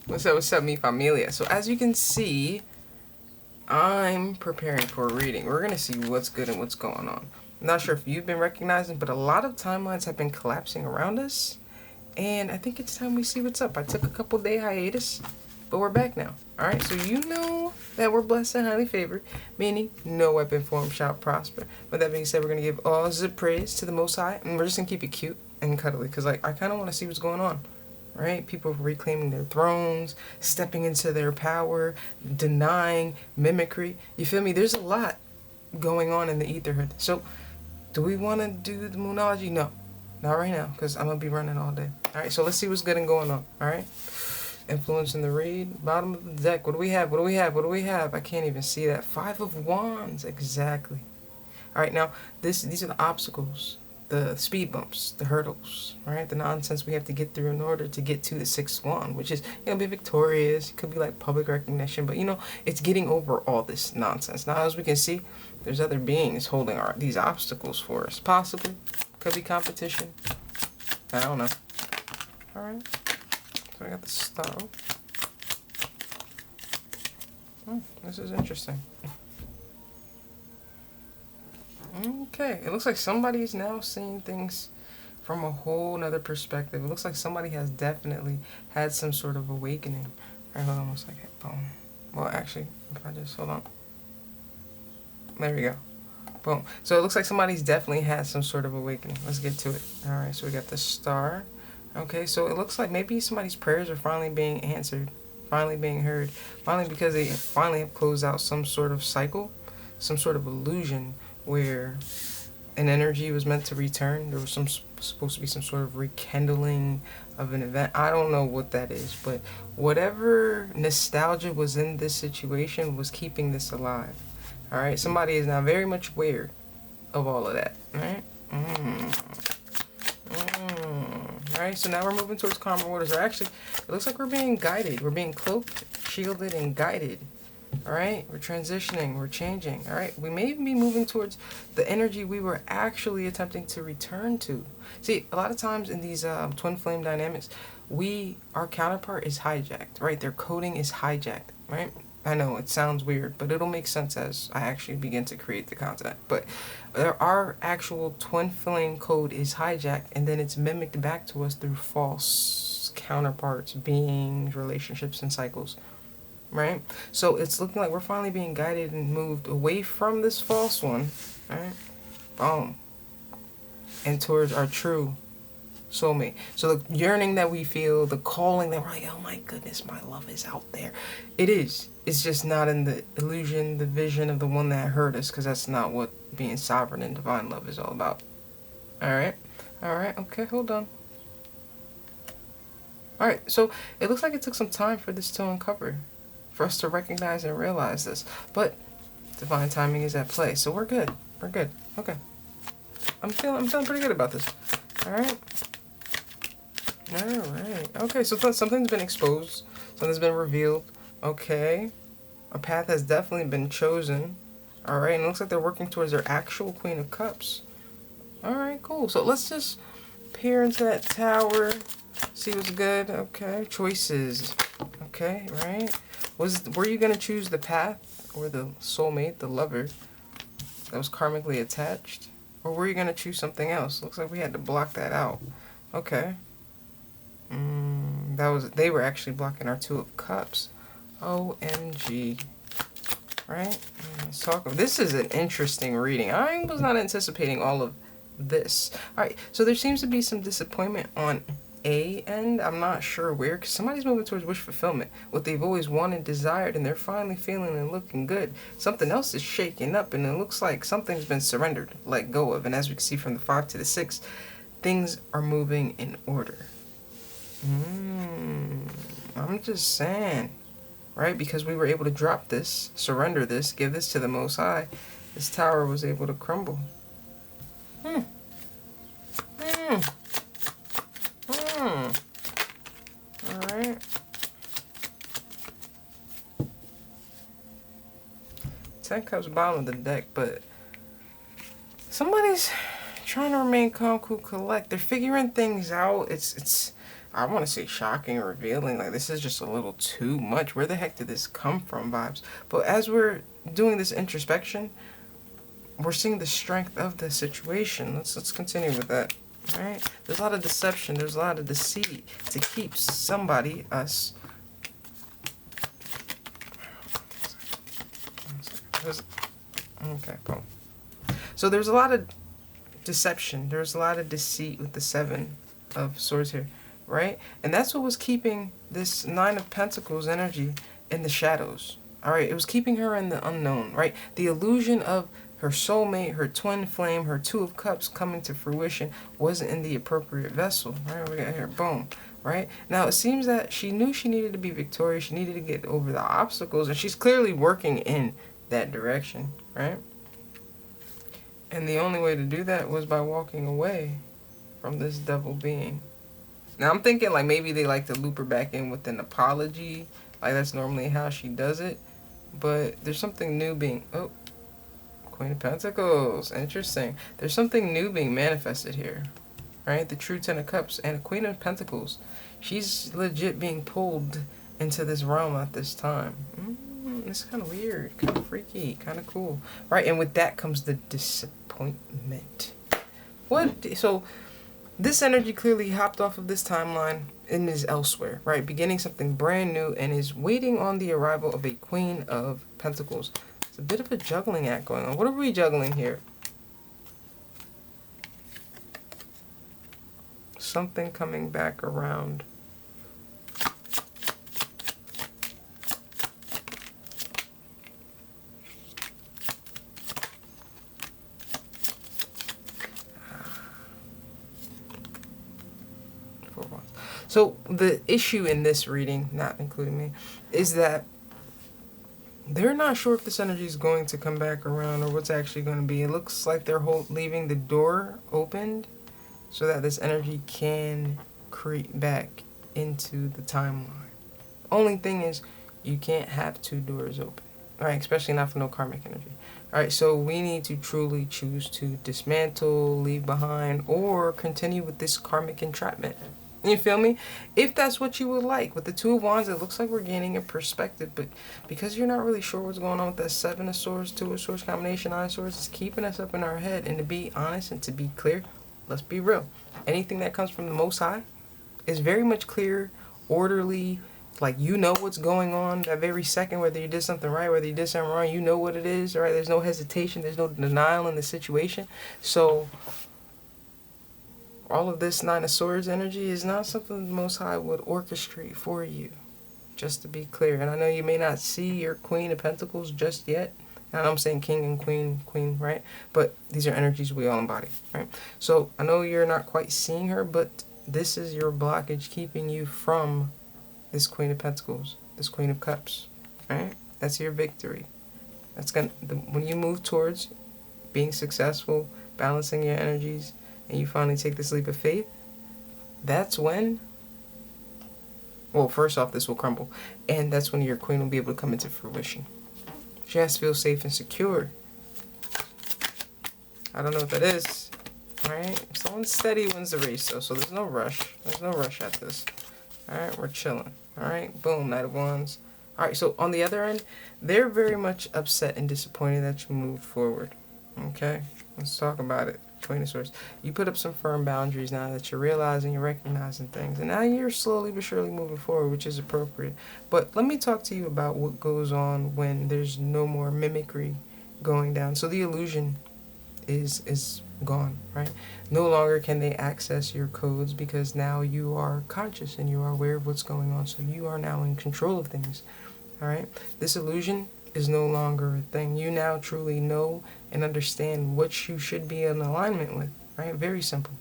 What's up, mi familia? So as you can see, I'm preparing for a reading. We're gonna see what's good and what's going on. I'm not sure if you've been recognizing, but a lot of timelines have been collapsing around us. And I think it's time we see what's up. I took a couple day hiatus, but we're back now. Alright, so you know that we're blessed and highly favored, meaning no weapon formed shall prosper. With that being said, we're gonna give all the praise to the Most High, and we're just gonna keep it cute and cuddly, because like I kinda wanna see what's going on. Right? People reclaiming their thrones, stepping into their power, denying mimicry. You feel me? There's a lot going on in the etherhood. So, do we want to do the moonology? No. Not right now, because I'm going to be running all day. Alright, so let's see what's good and going on. Alright? Influence in the read. Bottom of the deck. What do we have? What do we have? What do we have? I can't even see that. 5 of Wands. Exactly. Alright, now, these are the obstacles. The speed bumps, the hurdles, right? The nonsense we have to get through in order to get to the 6th wand, which is, be victorious. It could be like public recognition, but it's getting over all this nonsense. Now, as we can see, there's other beings holding these obstacles for us. Possibly, could be competition. I don't know. All right. So I got the Star. This is interesting. Okay, it looks like somebody's now seeing things from a whole nother perspective. It looks like somebody has definitely had some sort of awakening. Alright, hold on one second. Boom. Well, actually, if I just, hold on. There we go. Boom. So it looks like somebody's definitely had some sort of awakening. Let's get to it. Alright, so we got the Star. Okay, so it looks like maybe somebody's prayers are finally being answered. Finally being heard. Finally, because they finally have closed out some sort of cycle. Some sort of illusion where an energy was meant to return. There was supposed to be some sort of rekindling of an event. I don't know what that is, but whatever nostalgia was in this situation was keeping this alive. All right, somebody is now very much aware of all of that. All right. All right, so now we're moving towards calmer waters. Or actually, it looks like we're being guided. We're being cloaked, shielded, and guided. Alright, we're transitioning, we're changing. Alright, we may be moving towards the energy we were actually attempting to return to. See, a lot of times in these twin flame dynamics, our counterpart is hijacked, right? Their coding is hijacked, right? I know it sounds weird, but it'll make sense as I actually begin to create the content. But our actual twin flame code is hijacked, and then it's mimicked back to us through false counterparts, beings, relationships, and cycles. Right? So it's looking like we're finally being guided and moved away from this false one, right? Boom. And towards our true soulmate. So the yearning that we feel, the calling that we're like, oh my goodness, my love is out there. It is. It's just not in the illusion, the vision of the one that hurt us, because that's not what being sovereign and divine love is all about. Alright? Alright, okay, hold on. Alright, so it looks like it took some time for this to uncover. For us to recognize and realize this. But divine timing is at play. So we're good. We're good. Okay. I'm feeling pretty good about this. Alright. Alright. Okay, so something's been exposed. Something's been revealed. Okay. A path has definitely been chosen. Alright, and it looks like they're working towards their actual Queen of Cups. Alright, cool. So let's just peer into that tower. See what's good. Okay. Choices. Okay, right? Were you gonna choose the path or the soulmate, the lover that was karmically attached, or were you gonna choose something else? Looks like we had to block that out. Okay. They were actually blocking our Two of Cups. OMG. Right? Let's talk. This is an interesting reading. I was not anticipating all of this. All right. So there seems to be some disappointment on end. I'm not sure where, because somebody's moving towards wish fulfillment, what they've always wanted, desired, and they're finally feeling and looking good. Something else is shaking up, and it looks like something's been surrendered, let go of. And as we can see from the 5 to the 6, things are moving in order. I'm just saying, right? Because we were able to drop this, surrender this, give this to the Most High, this tower was able to crumble. Alright. 10 Cups bottom of the deck, but somebody's trying to remain calm, cool, collect. They're figuring things out. It's I want to say shocking or revealing. Like, this is just a little too much. Where the heck did this come from vibes? But as we're doing this introspection, we're seeing the strength of the situation. Let's continue with that. All right? There's a lot of deception. There's a lot of deceit to keep somebody, us. Okay, boom. So there's a lot of deception. There's a lot of deceit with the Seven of Swords here, right? And that's what was keeping this Nine of Pentacles energy in the shadows. All right, it was keeping her in the unknown, right? The illusion of her soulmate, her twin flame, her Two of Cups coming to fruition wasn't in the appropriate vessel, right? We got here, boom, right? Now, it seems that she knew she needed to be victorious. She needed to get over the obstacles, and she's clearly working in that direction, right? And the only way to do that was by walking away from this devil being. Now, I'm thinking like maybe they like to loop her back in with an apology. Like, that's normally how she does it. But there's something new being... Oh, Queen of Pentacles. Interesting. There's something new being manifested here. Right? The true Ten of Cups and a Queen of Pentacles. She's legit being pulled into this realm at this time. It's kind of weird. Kind of freaky. Kind of cool. Right? And with that comes the disappointment. What? So, this energy clearly hopped off of this timeline and is elsewhere, right? Beginning something brand new and is waiting on the arrival of a Queen of Pentacles. It's a bit of a juggling act going on. What are we juggling here? Something coming back around. So the issue in this reading, not including me, is that they're not sure if this energy is going to come back around or what's actually going to be. It looks like they're leaving the door opened so that this energy can creep back into the timeline. Only thing is, you can't have two doors open, right? Especially not for no karmic energy. All right, so we need to truly choose to dismantle, leave behind, or continue with this karmic entrapment. You feel me? If that's what you would like. With the Two of Wands, it looks like we're gaining a perspective, but because you're not really sure what's going on with that Seven of Swords, Two of Swords combination, Nine of Swords, it's keeping us up in our head. And to be honest and to be clear, let's be real. Anything that comes from the Most High is very much clear, orderly, like you know what's going on that very second, whether you did something right, whether you did something wrong, you know what it is, right? There's no hesitation, there's no denial in the situation. So all of this Nine of Swords energy is not something the Most High would orchestrate for you, just to be clear. And I know you may not see your Queen of Pentacles just yet. And I'm saying King and Queen, right? But these are energies we all embody, right? So I know you're not quite seeing her, but this is your blockage keeping you from this Queen of Pentacles, this Queen of Cups, right? That's your victory. That's when you move towards being successful, balancing your energies, and you finally take this leap of faith, that's when, well, first off, this will crumble. And that's when your queen will be able to come into fruition. She has to feel safe and secure. I don't know what that is, right? Slow and steady wins the race, though, so there's no rush. There's no rush at this. All right, we're chilling. All right, boom, Knight of Wands. All right, so on the other end, they're very much upset and disappointed that you moved forward. Okay, let's talk about it. Queen of Swords. You put up some firm boundaries now that you're realizing, you're recognizing things, and now you're slowly but surely moving forward, which is appropriate. But let me talk to you about what goes on when there's no more mimicry going down. So the illusion is gone, right? No longer can they access your codes because now you are conscious and you are aware of what's going on. So you are now in control of things, all right? This illusion is no longer a thing. You now truly know and understand what you should be in alignment with, right? Very simple.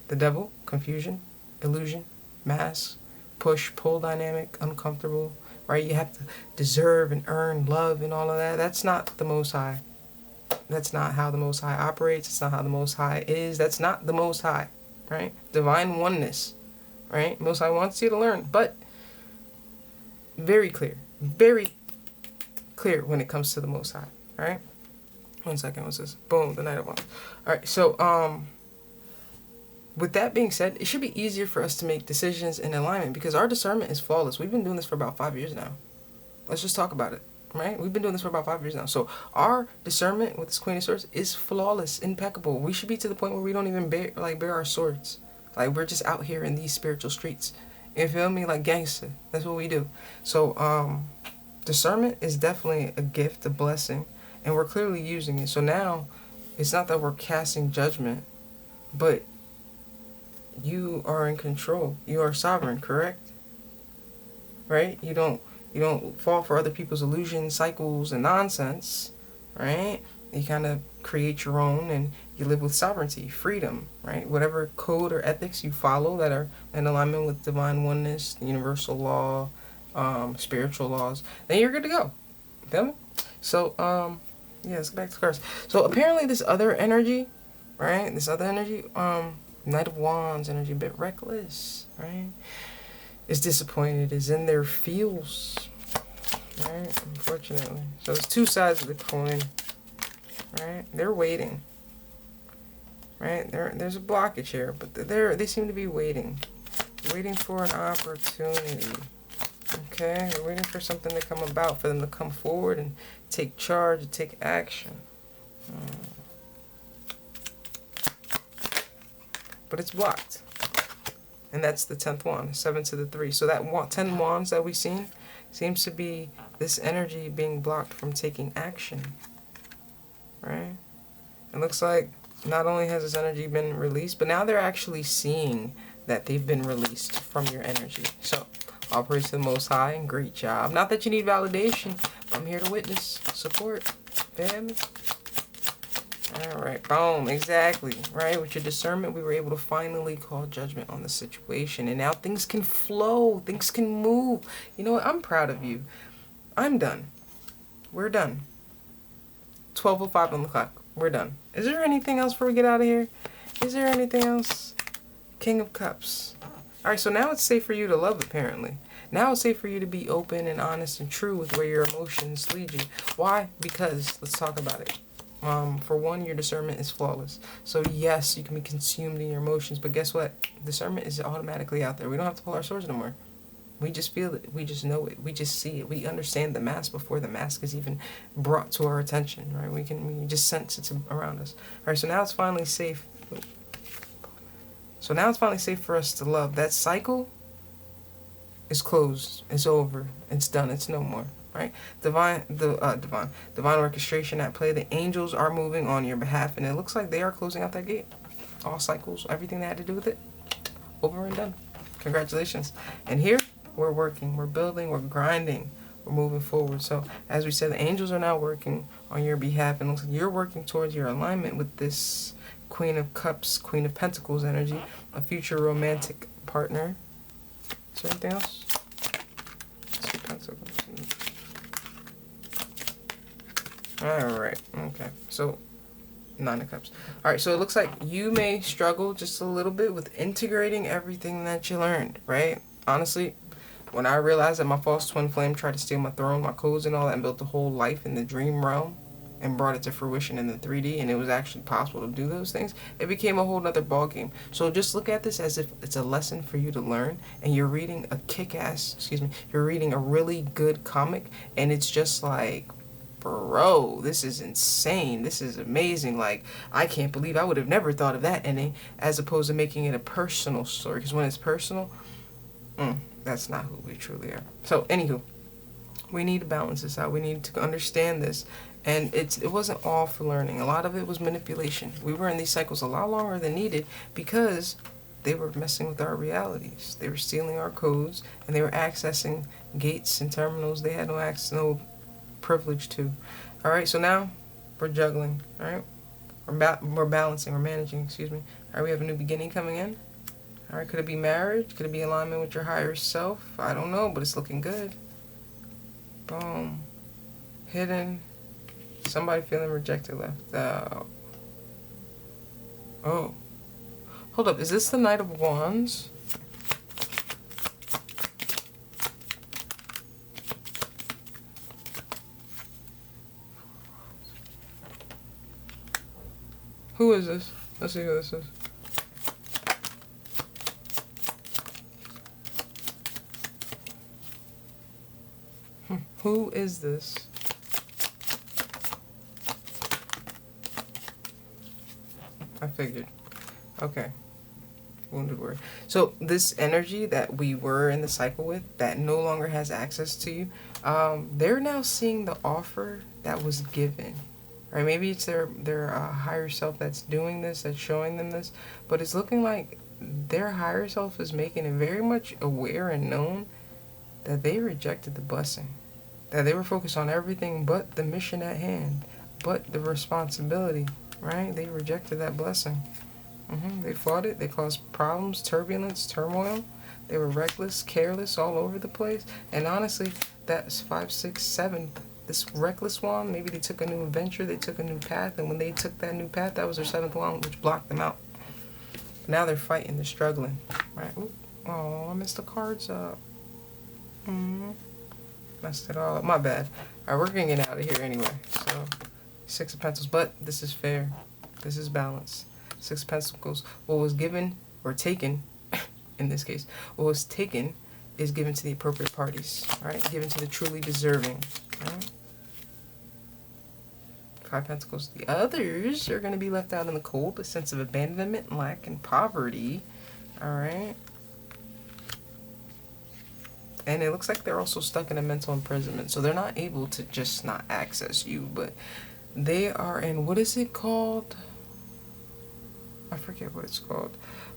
The devil, confusion, illusion, mask, push, pull dynamic, uncomfortable, right? You have to deserve and earn love and all of that. That's not the Most High. That's not how the Most High operates. It's not how the Most High is. That's not the Most High, right? Divine oneness, right? Most High wants you to learn, but very clear, very clear when it comes to the Most High, all right? 1 second, what's this? Boom, the Knight of Wands. All right, so with that being said, it should be easier for us to make decisions in alignment because our discernment is flawless. We've been doing this for about 5 years now. Let's just talk about it, right? We've been doing this for about 5 years now. So our discernment with this Queen of Swords is flawless, impeccable. We should be to the point where we don't even bear our swords. Like, we're just out here in these spiritual streets. You feel me? Like gangster. That's what we do. So discernment is definitely a gift, a blessing, and we're clearly using it. So now it's not that we're casting judgment, but you are in control. You are sovereign, correct? Right? You don't fall for other people's illusions, cycles, and nonsense, right? You kind of create your own, and you live with sovereignty, freedom, right? Whatever code or ethics you follow that are in alignment with divine oneness, universal law, spiritual laws, then you're good to go. Feel me? So, yeah, let's get back to the cards. So apparently this other energy, right? This other energy, Knight of Wands energy, a bit reckless, right? Is disappointed, is in their feels, right? Unfortunately. So there's two sides of the coin, right? They're waiting, right? There's a blockage here, but they seem to be waiting for an opportunity. Okay, they're waiting for something to come about, for them to come forward and take charge, and take action. But it's blocked. And that's the 10th wand, 7 to the 3. So that 10 wands that we've seen seems to be this energy being blocked from taking action. Right? It looks like not only has this energy been released, but now they're actually seeing that they've been released from your energy. So, all praise to the Most High, and great job. Not that you need validation, but I'm here to witness, support, family. Alright, boom, exactly, right? With your discernment, we were able to finally call judgment on the situation. And now things can flow, things can move. You know what? I'm proud of you. I'm done. We're done. 12:05 on the clock. We're done. Is there anything else before we get out of here? Is there anything else? King of Cups. Alright, so now it's safe for you to love, apparently. Now it's safe for you to be open and honest and true with where your emotions lead you. Why? Because, let's talk about it. For one, your discernment is flawless. So yes, you can be consumed in your emotions, but guess what? Discernment is automatically out there. We don't have to pull our swords no more. We just feel it. We just know it. We just see it. We understand the mask before the mask is even brought to our attention, right? We just sense it's around us. All right, so now it's finally safe. So now it's finally safe for us to love. That cycle is closed. It's over. It's done. It's no more. Right? Divine orchestration at play. The angels are moving on your behalf, and it looks like they are closing out that gate. All cycles, everything that had to do with it, over and done. Congratulations. And here, we're working, we're building, we're grinding, we're moving forward. So, as we said, the angels are now working on your behalf, and it looks like you're working towards your alignment with this Queen of Cups, Queen of Pentacles energy, a future romantic partner. Is there anything else? Alright, okay. So, 9 of Cups. Alright, so it looks like you may struggle just a little bit with integrating everything that you learned, right? Honestly, when I realized that my false twin flame tried to steal my throne, my codes and all that, and built a whole life in the dream realm, and brought it to fruition in the 3D, and it was actually possible to do those things, it became a whole nother ballgame. So just look at this as if it's a lesson for you to learn, and you're reading a you're reading a really good comic, and it's just like, bro, this is insane. This is amazing. Like, I can't believe I would have never thought of that ending, as opposed to making it a personal story. Because when it's personal, that's not who we truly are. So, anywho, we need to balance this out. We need to understand this. And it wasn't all for learning. A lot of it was manipulation. We were in these cycles a lot longer than needed because they were messing with our realities. They were stealing our codes, and they were accessing gates and terminals they had no privilege to. All right, so now we're juggling. All right, we're balancing, we're managing. All right, we have a new beginning coming in. All right, could it be marriage? Could it be alignment with your higher self? I don't know, but it's looking good. Boom. Hidden. Somebody feeling rejected left out. Oh, hold up. Is this the Knight of Wands? Who is this? Let's see who this is. Who is this? I figured. Okay. Wounded word. So this energy that we were in the cycle with, that no longer has access to you, they're now seeing the offer that was given. Right? Maybe it's their higher self that's doing this, that's showing them this, but it's looking like their higher self is making it very much aware and known that they rejected the blessing. That they were focused on everything but the mission at hand, but the responsibility, right? They rejected that blessing. They fought it. They caused problems, turbulence, turmoil. They were reckless, careless, all over the place. And honestly, that's 5, 6, 7. This reckless one, maybe they took a new adventure, they took a new path, and when they took that new path, that was their 7th one, which blocked them out. Now they're fighting, they're struggling, right? Ooh, oh, I messed the cards up. Messed it all up. My bad. All right, we're gonna get out of here anyway. So, 6 of Pentacles, but this is fair. This is balance. 6 of Pentacles. What was given or taken, in this case, what was taken is given to the appropriate parties, right? Given to the truly deserving, right? 5 Pentacles. The others are going to be left out in the cold, a sense of abandonment, lack, and poverty, all right? And it looks like they're also stuck in a mental imprisonment, so they're not able to just not access you, but they are in, what is it called? I forget what it's called,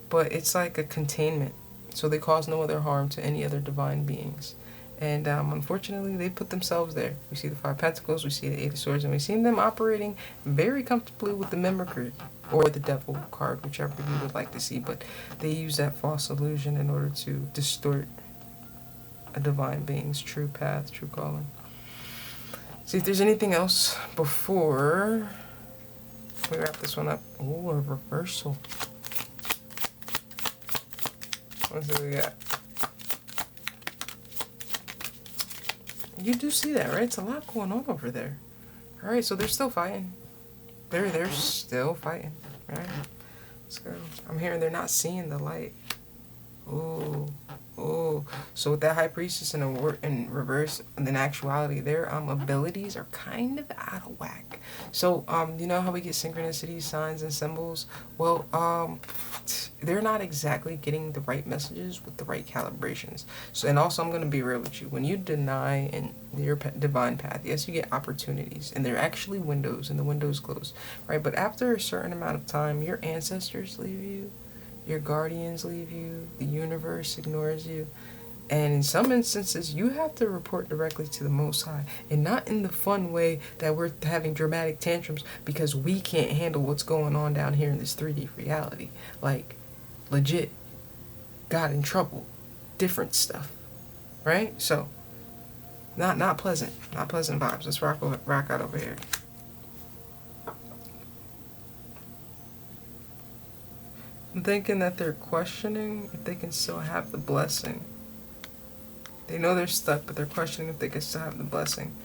but it's like a containment. So they cause no other harm to any other divine beings. And unfortunately, they put themselves there. We see the 5 Pentacles, we see the 8 of Swords, and we see them operating very comfortably with the Mimicry, or the Devil card, whichever you would like to see. But they use that false illusion in order to distort a divine being's true path, true calling. See if there's anything else before we wrap this one up. Oh, a reversal. Let's see what we got. You do see that, right? It's a lot going on over there. Alright, so they're still fighting. They're still fighting, right? Let's go. I'm hearing they're not seeing the light. Ooh. Oh, so with that High Priestess in reverse, in actuality, their abilities are kind of out of whack. So, you know how we get synchronicities, signs, and symbols? Well, they're not exactly getting the right messages with the right calibrations. So, and also, I'm going to be real with you. When you deny in your divine path, yes, you get opportunities, and they're actually windows, and the windows close, right? But after a certain amount of time, your ancestors leave you. Your guardians leave you, the universe ignores you, and in some instances, you have to report directly to the Most High, and not in the fun way that we're having dramatic tantrums because we can't handle what's going on down here in this 3D reality. Like, legit, got in trouble, different stuff, right? So, not pleasant vibes. Let's rock out over here. I'm thinking that they're questioning if they can still have the blessing. They know they're stuck, but they're questioning if they can still have the blessing.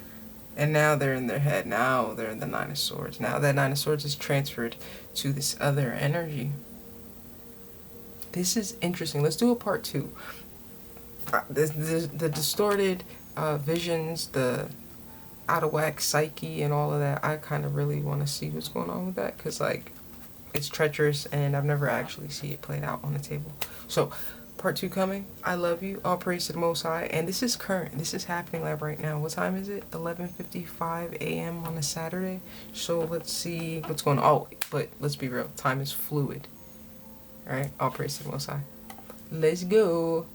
And now they're in their head. Now they're in the 9 of Swords. Now that 9 of Swords is transferred to this other energy. This is interesting. Let's do a part 2. The distorted visions, the out of whack psyche and all of that. I kind of really want to see what's going on with that. Because, like, it's treacherous, and I've never actually seen it played out on the table. So, part 2 coming. I love you. All praise to the Most High. And this is current. This is happening live right now. What time is it? 11:55 a.m. on a Saturday. So, let's see what's going on. Oh, but let's be real. Time is fluid. Alright? All praise to the Most High. Let's go.